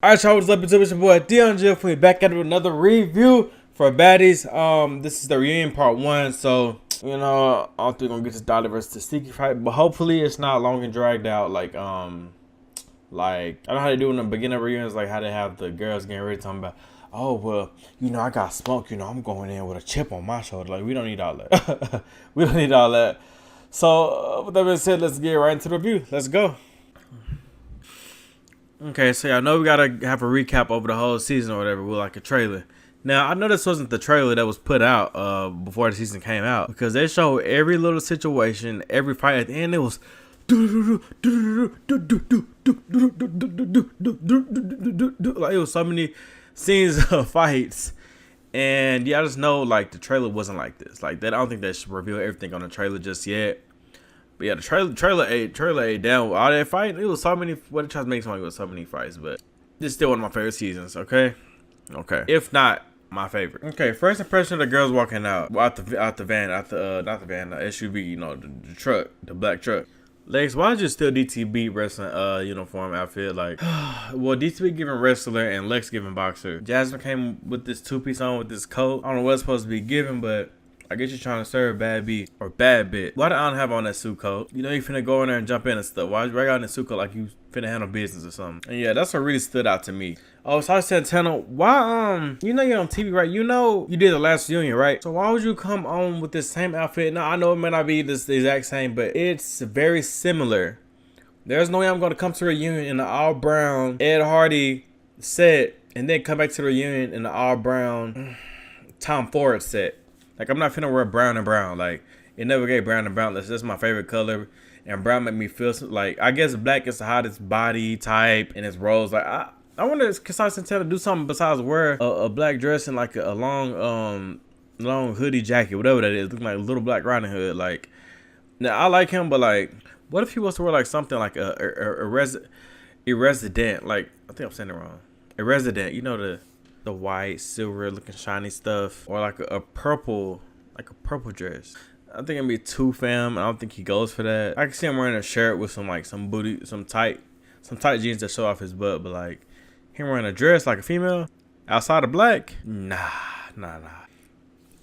Alright, y'all, what's up? It's your boy dyoungdrift. We're back at another review for Baddies. This is the reunion part 1, so I don't think we're gonna get this Dolly versus the Sticky fight, but hopefully it's not long and dragged out like I know how they do in the beginning of reunions, like how they have the girls getting ready talking about, oh well, I got smoke, I'm going in with a chip on my shoulder. Like, we don't need all that. We don't need all that. So with that being said, let's get right into the review. Let's go. Okay, so I know we gotta have a recap over the whole season or whatever with like a trailer. Now I know this wasn't the trailer that was put out before the season came out, because they showed every little situation, every fight. At the end it was like it was so many scenes of fights. And yeah, I just know like the trailer wasn't like this. Like that, I don't think they should reveal everything on the trailer just yet. But yeah, the trailer ate down with all that fight. It was so many. What it tries to make sound like it was so many fights, but it's still one of my favorite seasons. Okay, if not my favorite. Okay, first impression of the girls walking out the van, not the SUV. The truck, the black truck. Lex, why did you still DTB wrestling uniform outfit? Like, well, DTB giving wrestler and Lex giving boxer. Jasmine came with this 2-piece on with this coat. I don't know what it's supposed to be given, but I guess you're trying to serve bad B or bad bit. Why did I don't have on that suit coat? You finna go in there and jump in and stuff. Why you got in the suit coat like you finna handle business or something? And yeah, that's what really stood out to me. Oh, so I said, Santana, why you're on TV, right? You did the last reunion, right? So why would you come on with this same outfit? Now I know it may not be the exact same, but it's very similar. There's no way I'm gonna come to a reunion in the all brown Ed Hardy set and then come back to the reunion in the all brown Tom Ford set. Like, I'm not finna wear brown and brown. Like, it never gave brown and brown. That's my favorite color. And brown make me feel like, I guess black is the hottest body type and it's rose. Like, I wonder if Kasai Santana do something besides wear a black dress and like a long hoodie jacket, whatever that is, looking like a little Black Riding Hood. Like, now I like him, but like, what if he was to wear like something like a resident? Like, I think I'm saying it wrong. A resident, the white, silver looking shiny stuff, or like a purple dress. I think it'd be too fam. I don't think he goes for that. I can see him wearing a shirt with some booty, some tight jeans that show off his butt, but like him wearing a dress like a female outside of black, nah.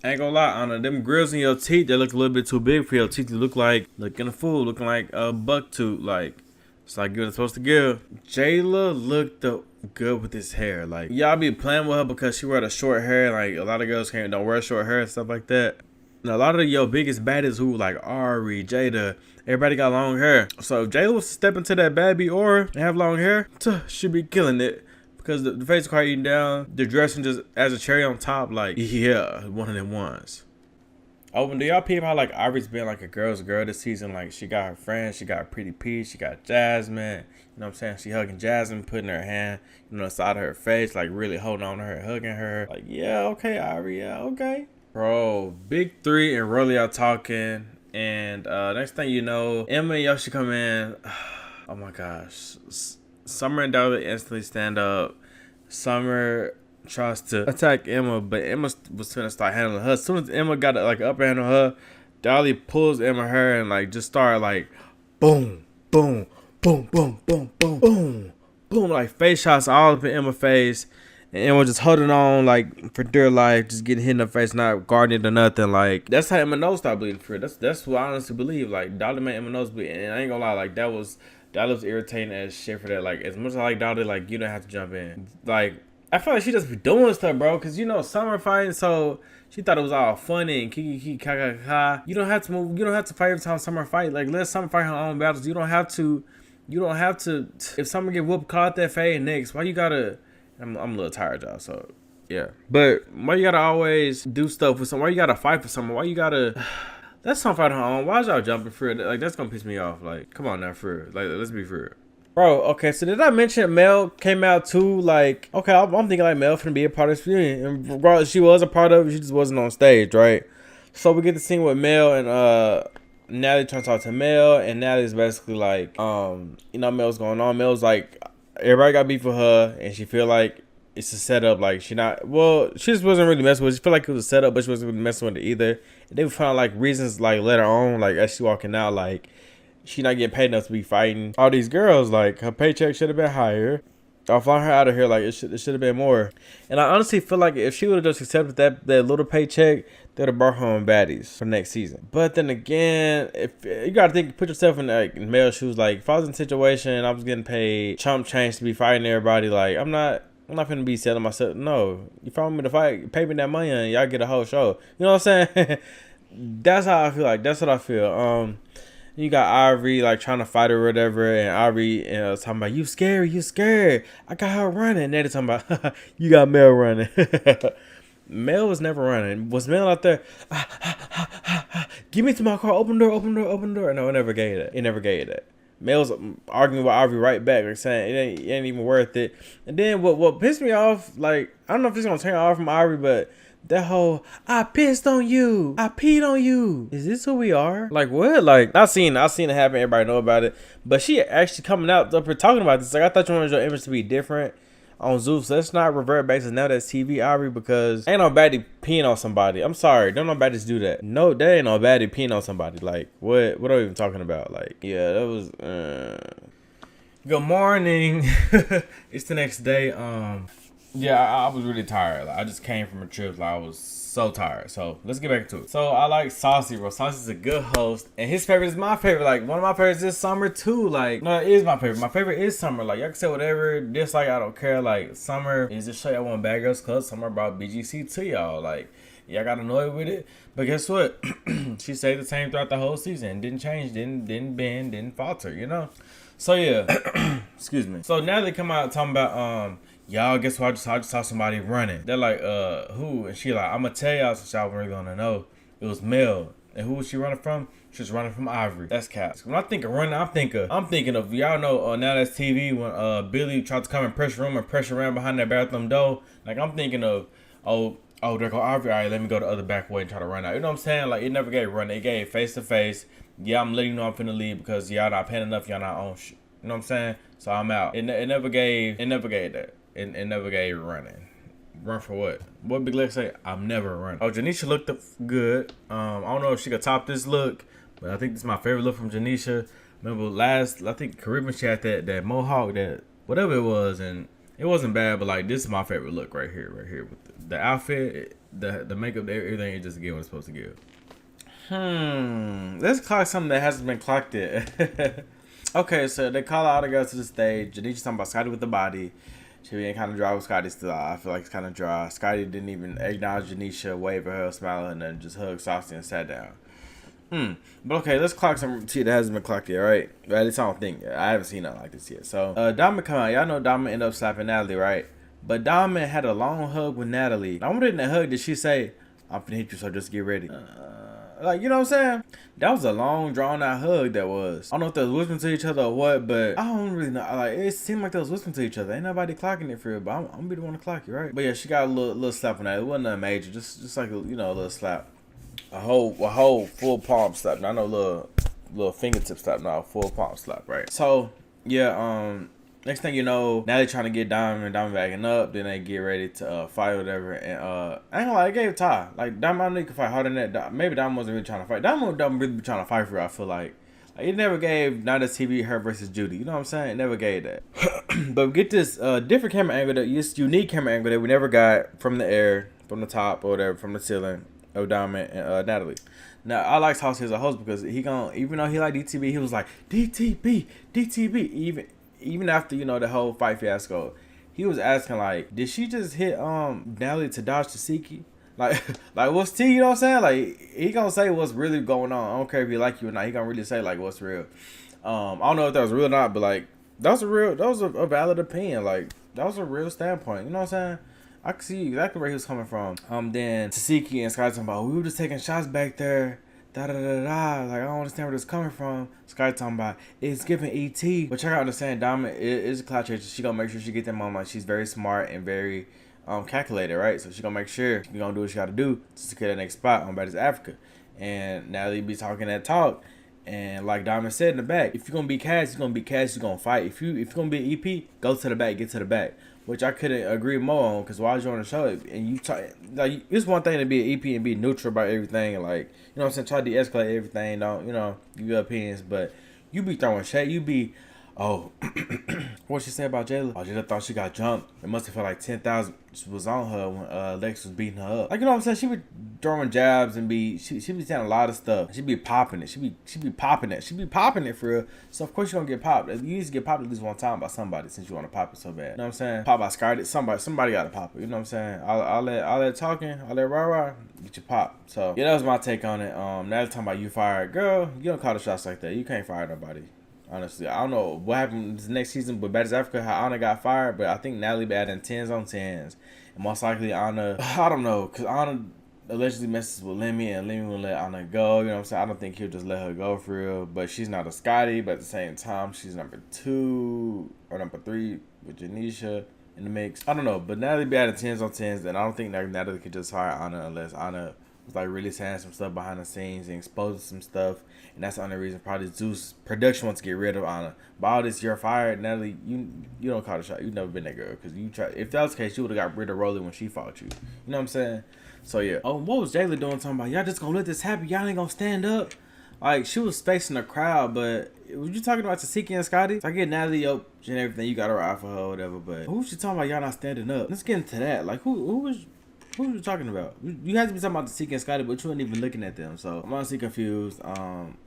Ain't gonna lie, Anna, them grills in your teeth, they look a little bit too big for your teeth. You look like looking a fool, looking like a buck tooth. Like, it's like you're supposed to give. Jayla looked good with his hair. Like, y'all be playing with her because she wear the short hair. Like, a lot of girls don't wear short hair and stuff like that. And a lot of your biggest baddies who like Ari, Jada, everybody got long hair. So if Jayla was to step into that baddie aura and have long hair, she'd be killing it. Because the face card eating down, the dressing just as a cherry on top. Like, yeah, one of them ones. Oh, and do y'all peep how like Ivory's been like a girl's girl this season? Like, she got her friends, she got Pretty Peach, she got Jasmine. You know what I'm saying? She hugging Jasmine, putting her hand, inside of her face, like really holding on to her, hugging her. Like, yeah, okay, Ivory, yeah, okay. Bro, Big 3 and Rolley are talking, and next thing you know, Emma and Yoshi come in. Oh my gosh. Summer and Dolly instantly stand up. Summer tries to attack Emma, but Emma was gonna start handling her. As soon as Emma got like upper hand on her, Dolly pulls Emma her and like just start like boom, boom, boom, boom, boom, boom, boom, boom, like face shots all up in Emma's face, and Emma just holding on like for dear life, just getting hit in the face, not guarding it or nothing. Like, that's how Emma nose started bleeding for her. That's what I honestly believe. Like, Dolly made Emma nose bleed, and I ain't gonna lie, like Dolly was irritating as shit for that. Like, as much as I like Dolly, like, you don't have to jump in. Like, I feel like she just be doing stuff, bro. Cause Summer fighting, so she thought it was all funny and kiki ka. You don't have to move. You don't have to fight every time Summer fight. Like, let Summer fight her own battles. You don't have to. If Summer get whooped, call it that fade next. Why you gotta? I'm a little tired, y'all. So yeah. But why you gotta always do stuff with someone? Why you gotta fight for someone? Why you gotta? Let Summer fight her own. Why is y'all jumping for it? Like, that's gonna piss me off. Like, come on now, for real. Like, let's be for real. Bro, okay, so did I mention Mel came out too? Like, okay, I'm thinking like Mel finna be a part of this reunion. And regardless, she was a part of it, she just wasn't on stage, right? So we get the scene with Mel and Natalie trying to talk to Mel, and Natalie's basically like, Mel's going on. Mel's like, everybody got beef with her, and she feel like it's a setup. Like, she just wasn't really messing with it. She feel like it was a setup, but she wasn't really messing with it either. And they found like reasons like later on, like as she walking out, like she not getting paid enough to be fighting all these girls. Like, her paycheck should have been higher. I'll fly her out of here. Like it should have been more. And I honestly feel like if she would have just accepted that little paycheck, they'd have brought home Baddies for next season. But then again, if you gotta put yourself in like Mel's shoes. Like if I was in a situation and I was getting paid chump change to be fighting everybody, like I'm not finna be selling myself. No, you follow me to fight, pay me that money, and y'all get a whole show. You know what I'm saying? That's how I feel. Like that's what I feel. You got Ivory like trying to fight or whatever, and Ivory talking about you scared. I got her running. And they're talking about you got Mel running. Mel was never running. Was Mel out there? Give me to my car. Open door. No, it never gave that. It never gave that. Mel's arguing with Ivory right back, like saying it ain't even worth it. And then what pissed me off, like I don't know if it's gonna turn off from Ivory, but that whole I pissed on you, I peed on you. Is this who we are? Like what? Like I seen it happen. Everybody know about it, but she actually coming out up here talking about this. Like I thought you wanted your image to be different on Zeus. Let's not revert back to now that's TV, Ivory, because ain't no baddie peeing on somebody. I'm sorry, don't no baddies do that. No, there ain't no baddie peeing on somebody. Like what are we even talking about? Like yeah, that was. Good morning. It's the next day. Yeah, I was really tired. Like, I just came from a trip. Like, I was so tired. So let's get back to it. So I like Saucy, bro. Saucy's a good host, and his favorite is my favorite. Like one of my favorites is Summer too. Like no, it is my favorite. My favorite is Summer. Like y'all can say whatever, dislike, I don't care. Like Summer is just show y'all one Bad Girls Club. Summer brought BGC to y'all. Like y'all got annoyed with it, but guess what? She stayed the same throughout the whole season. Didn't change. Didn't bend. Didn't falter. You know. So yeah, excuse me. So now they come out talking about y'all, guess what? I just saw somebody running. They're like, who? And she like, I'm gonna tell y'all since y'all really gonna know. It was Mel. And who was she running from? She was running from Ivory. That's cap. When I think of running, I'm thinking of y'all know now that's TV when Billy tried to come in pressure room and pressure around behind that bathroom door. Like I'm thinking of oh there go Ivory. All right, let me go the other back way and try to run out. You know what I'm saying? Like it never gave running. It gave face to face. Yeah, I'm letting you know I'm finna leave because y'all not paying enough. Y'all not on shit. You know what I'm saying? So I'm out. It never gave that. It never gave running. Run for what? What Big Leg say? I'm never running. Oh, Janisha looked good. I don't know if she could top this look, but I think this is my favorite look from Janisha. Remember I think Caribbean she had that mohawk, that whatever it was, and it wasn't bad, but like this is my favorite look right here with the outfit, the makeup, everything it just gave what it's supposed to give. Let's clock something that hasn't been clocked yet. Okay, so they call all the girls to the stage. Janisha's talking about Scotty with the body. She being kind of dry with Scotty still. I feel like it's kind of dry. Scotty didn't even acknowledge Janisha, wave at her, smile, and then just hugged Saucy and sat down. But okay, let's clock some shit that hasn't been clocked yet, right? At least I don't think. I haven't seen nothing like this yet. So, Diamond come out. Y'all know Diamond ended up slapping Natalie, right? But Diamond had a long hug with Natalie. I wonder in that hug, did she say, I'm finna hit you, so just get ready? Like, you know what I'm saying? That was a long, drawn-out hug that was. I don't know if they was whispering to each other or what, but I don't really know. Like, it seemed like they was whispering to each other. Ain't nobody clocking it for real, but I'm gonna be the one to clock you, right? But yeah, she got a little slap on that. It wasn't nothing major, just like a, you know, a little slap. A whole full palm slap. Not no little fingertip slap, no, full palm slap, right? So, yeah, next thing you know, now they trying to get Diamond backing up. Then they get ready to fight or whatever. And I ain't gonna lie, it gave a tie. Like Diamond, I know you can fight harder than that. Maybe Diamond wasn't really trying to fight. Diamond really be trying to fight for her, I feel like. It never gave Now That's TV her versus Judy. You know what I'm saying? It never gave that. But we get this different camera angle, this unique camera angle that we never got from the air, from the top or whatever, from the ceiling of Diamond and Natalie. Now I like Saucy as a host because he even though he like DTB, he was like DTB. Even after, you know, the whole fight fiasco, he was asking, like, did she just hit Natalie to dodge Tasiki? Like what's T, you know what I'm saying? Like, he gonna say what's really going on. I don't care if he like you or not. He gonna really say, like, what's real. I don't know if that was real or not, but, like, that was a valid opinion. Like, that was a real standpoint. You know what I'm saying? I can see exactly where he was coming from. Then Tasiki and Sky talking about, we were just taking shots back there. Like, I don't understand where this is coming from. Sky talking about, it's giving ET. But you gotta understand, Diamond is a cloud chaser. She gonna make sure she get them on. Like, she's very smart and very calculated, right? So she gonna make sure she gonna do what she gotta do to secure that next spot on Baddies Africa. And Natalie be talking that talk. And like Diamond said in the back, if you're gonna be Cass, you're gonna be Cass, you're gonna fight. If you're gonna be EP, go to the back, get to the back. Which I couldn't agree more on, because while you're on the show, and you try, like, it's one thing to be an EP and be neutral about everything, and, like, you know what I'm saying, try to de-escalate everything, don't, you know, give your opinions, but you be throwing shade, you be Oh, what she said about Jayla? Oh, Jayla thought she got jumped. It must have felt like 10,000 was on her when Lex was beating her up. Like, you know what I'm saying? She be throwing jabs and she be saying a lot of stuff. She be popping it. She be popping it. She be popping it for real. So of course you're gonna get popped. You need to get popped at least one time by somebody since you want to pop it so bad. You know what I'm saying? Pop by Scotty. Somebody gotta pop it. You know what I'm saying? All that talking, all that rah get your pop. So yeah, that was my take on it. Now talking about you fired, girl. You don't call the shots like that. You can't fire nobody. Honestly, I don't know what happened this next season with Baddies Africa, how Anna got fired, but I think Natalie be adding 10s on 10s. And most likely Anna, I don't know, because Anna allegedly messes with Lemmy, and Lemmy will let Anna go. You know what I'm saying? I don't think he'll just let her go for real. But she's not a Scotty, but at the same time, she's number 2 or number 3 with Janisha in the mix. I don't know, but Natalie be adding 10s on 10s, and I don't think Natalie could just hire Anna unless Anna was like really saying some stuff behind the scenes and exposing some stuff, and that's the only reason probably Zeus production wants to get rid of Anna. But all this, you're fired, Natalie. You don't call the shot. You've never been that girl, because you try. If that was the case, you would have got rid of Rolley when she fought you. You know what I'm saying? So yeah. Oh, what was Jayla doing? Talking about y'all just gonna let this happen? Y'all ain't gonna stand up? Like, she was spacing the crowd, but was you talking about Dissecting and Scotty? So I get Natalie up and everything. You got to ride for her or whatever. But who was she talking about? Y'all not standing up? Let's get into that. Like, who was? Who are you talking about? You had to be talking about Dissecting and Scotty, but you weren't even looking at them. So I'm honestly confused.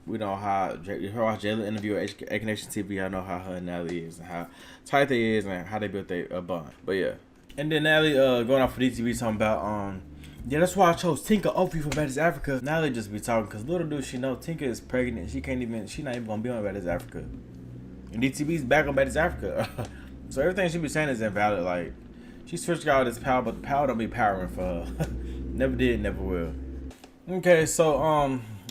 We know how her watch Jayla interview at A Connection TV. I know how her and Natalie is and how tight they is and how they built their bond. But yeah. And then Natalie going off for DTV talking about yeah, that's why I chose Tinka over you for Baddies Africa. Natalie just be talking because little do she know Tinka is pregnant. She not even gonna be on Baddies Africa. And DTV's back on Baddies Africa. So everything she be saying is invalid. Like, she switched out this power, but the power don't be powering for her. Never did, never will. Okay, so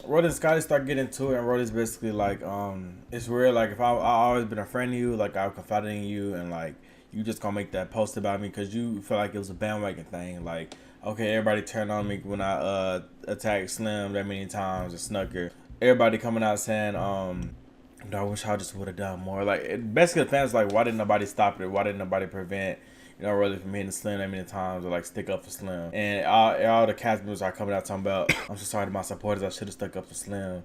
Rolley and Scotty start getting into it, and Rolley's basically like, it's real. Like, if I always been a friend of you, like I confided in you, and like you just gonna make that post about me because you feel like it was a bandwagon thing. Like, okay, everybody turned on me when I attacked Slim that many times and Snucker. Everybody coming out saying, I wish I just would have done more. Like, basically the fans like, why didn't nobody stop it? Why didn't nobody prevent, Rolley from hitting Slim that many times or like stick up for Slim? And all the cast members are coming out talking about, I'm so sorry to my supporters, I should have stuck up for Slim.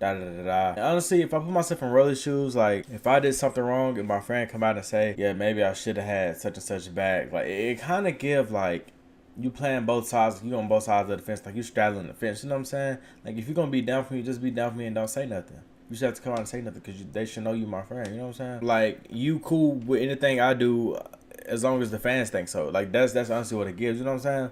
And honestly, if I put myself in Rolley's shoes, like if I did something wrong and my friend come out and say, yeah, maybe I should have had such and such back, like it kind of give like you playing both sides, you on both sides of the fence, like you straddling the fence. You know what I'm saying? Like if you're gonna be down for me, just be down for me and don't say nothing. You should have to come out and say nothing because they should know you my friend. You know what I'm saying? Like you cool with anything I do as long as the fans think so. Like that's honestly what it gives. You know what I'm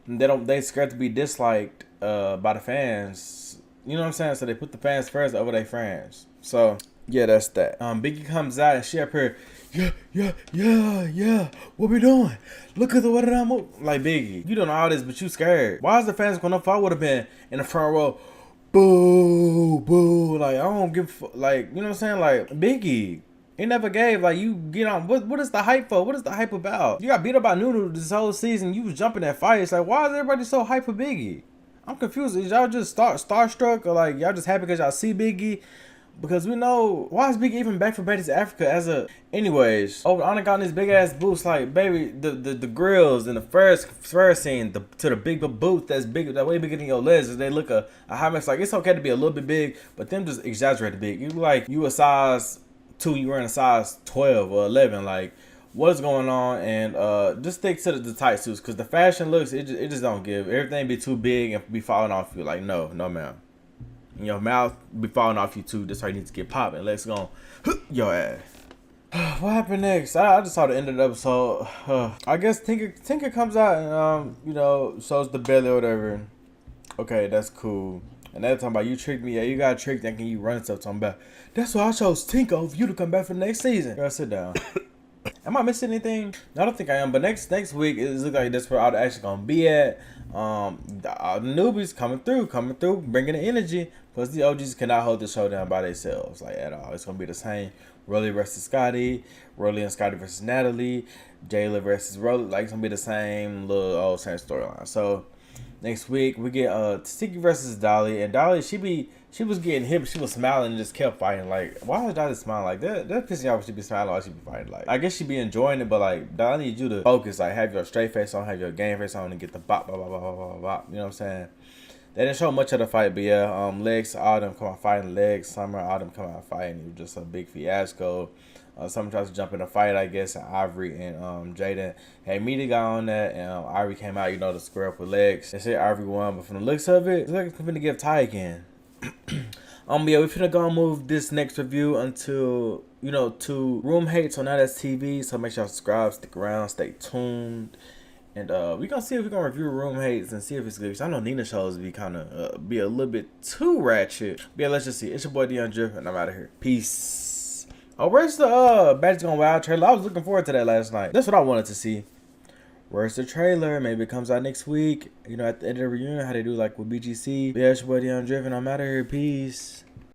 saying? They scared to be disliked by the fans. You know what I'm saying? So they put the fans first over their friends. So yeah, that's that. Biggie comes out and she up here, yeah. What we doing? Look at the way that I'm like Biggie. You don't know all this, but you scared. Why is the fans going up? If I would have been in the front row, boo. Like I don't give like, you know what I'm saying? Like Biggie. He never gave, like, you get on, what is the hype for? What is the hype about? You got beat up by Nunu this whole season. You was jumping at fights. Like, why is everybody so hype for Biggie? I'm confused. Is y'all just starstruck or, like, y'all just happy because y'all see Biggie? Because we know, why is Biggie even back for Baddies Africa as a... Anyways, Anna got in this big-ass boots, like, baby, the grills in the first scene, to the big boots that's big, that way bigger than your legs, they look a high mix. Like, it's okay to be a little bit big, but them just exaggerated big. You like, you a size 2, you wearing a size 12 or 11, like what's going on? And just stick to the tight suits because the fashion looks, it just don't give. Everything be too big and be falling off you. Like no ma'am, your mouth be falling off you too. That's why you need to get popping. Let's go your ass. What happened next? I just saw the end of the episode. I guess Tinker comes out and shows the belly or whatever. Okay, that's cool. And they're talking about, you tricked me. Yeah, you got tricked thinking you run stuff. Talking about, that's why I chose Tinka over you to come back for the next season. Girl, sit down. Am I missing anything? I don't think I am. But next week, it looks like that's where all the action going to be at. All the newbies coming through, bringing the energy. Plus, the OGs cannot hold the show down by themselves, like, at all. It's going to be the same. Rolley versus Scotty. Rolley and Scotty versus Natalie. Jayla versus Rolley. Like, it's going to be the same same storyline. So... next week we get Sticky versus Dolly, and Dolly she was getting hit, but she was smiling and just kept fighting. Like, why was Dolly smiling like that? That pissing me off. She be smiling while she be fighting. Like, I guess she be enjoying it, but like, Dolly, I need you to focus. Like, have your straight face on, have your game face on, and get the bop. You know what I'm saying? They didn't show much of the fight, but yeah, Legs, all them come out fighting. Legs, Summer, all them come out fighting. It was just a big fiasco. Someone tries to jump in a fight, I guess, and Ivory and Jaden had me to go on that, and Ivory came out, you know, to square up with Legs. They said Ivory won, but from the looks of it, it's like it's gonna give Ty again. Yeah, we finna go and move this next review until, you know, to Room Hates on Now That's TV. So make sure y'all subscribe, stick around, stay tuned. And we gonna see if we gonna review Room Hates and see if it's good. Cause I know Nina shows be kind of be a little bit too ratchet. But yeah, let's just see. It's your boy dyoungdrift, and I'm out of here. Peace. Oh, where's the Baddies Gone Wild trailer? I was looking forward to that last night. That's what I wanted to see. Where's the trailer? Maybe it comes out next week. You know, at the end of the reunion, how they do like with BGC. But yeah, it's your boy dyoungdrift, and I'm out of here. Peace.